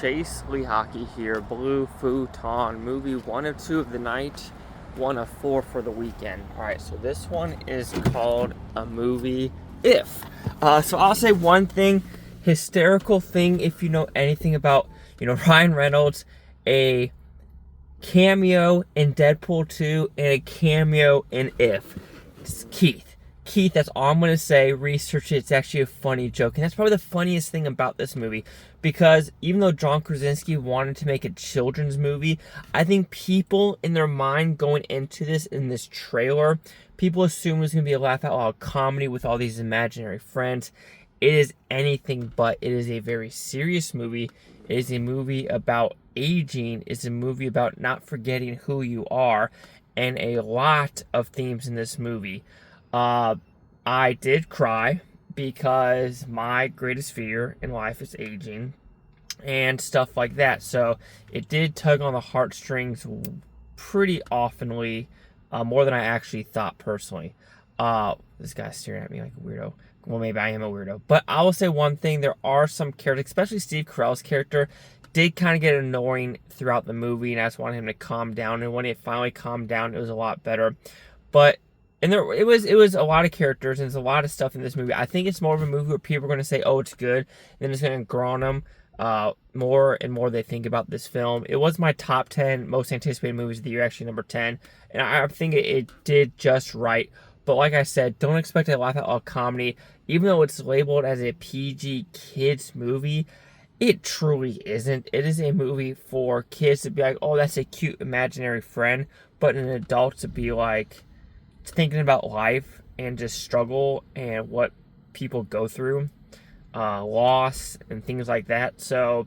Chase Lehocky here, Blue Futon, movie 1 of 2 of the night, 1 of 4 for the weekend. Alright, so this one is called a movie If. So I'll say one thing, hysterical thing if you know anything about, Ryan Reynolds, a cameo in Deadpool 2 and a cameo in If. It's Keith, that's all I'm going to say. Research it. It's actually a funny joke. And that's probably the funniest thing about this movie. Because even though John Krasinski wanted to make a children's movie, I think people in their mind going into this, in this trailer, people assume it's going to be a laugh out loud comedy with all these imaginary friends. It is anything but. It is a very serious movie. It is a movie about aging. It's a movie about not forgetting who you are. And a lot of themes in this movie. I did cry because my greatest fear in life is aging and stuff like that. So it did tug on the heartstrings pretty oftenly, more than I actually thought personally. This guy's staring at me like a weirdo. Well, maybe I am a weirdo. But I will say one thing. There are some characters, especially Steve Carell's character, did kind of get annoying throughout the movie, and I just wanted him to calm down. And when it finally calmed down, it was a lot better. But it was a lot of characters, and there's a lot of stuff in this movie. I think it's more of a movie where people are going to say, oh, it's good, and then it's going to grow on them more and more they think about this film. It was my top 10 most anticipated movies of the year, actually number 10, and I think it did just right. But like I said, don't expect a laugh out loud comedy. Even though it's labeled as a PG kids movie, it truly isn't. It is a movie for kids to be like, oh, that's a cute imaginary friend, but an adult to be like, thinking about life and just struggle and what people go through, loss and things like that. So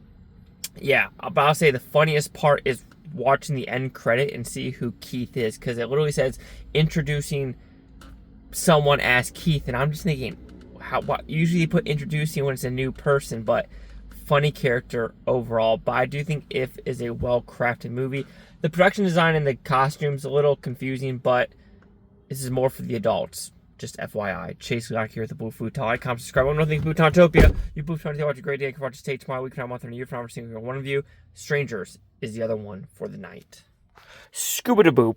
yeah, but I'll say the funniest part is watching the end credit and see who Keith is, because it literally says introducing someone as Keith, and I'm just thinking, what usually you put introducing when it's a new person, but funny character overall. But I do think If is a well-crafted movie. The production design and the costumes a little confusing, but this is more for the adults. Just FYI. Chase Lehocky here with the Blue Futon. Like, comment, subscribe. One more thing, Bhutontopia. You Blue Futon, watch a great day. I can watch this day tomorrow, week, month, and a year from now. One of you. Strangers is the other one for the night. Scuba da boop.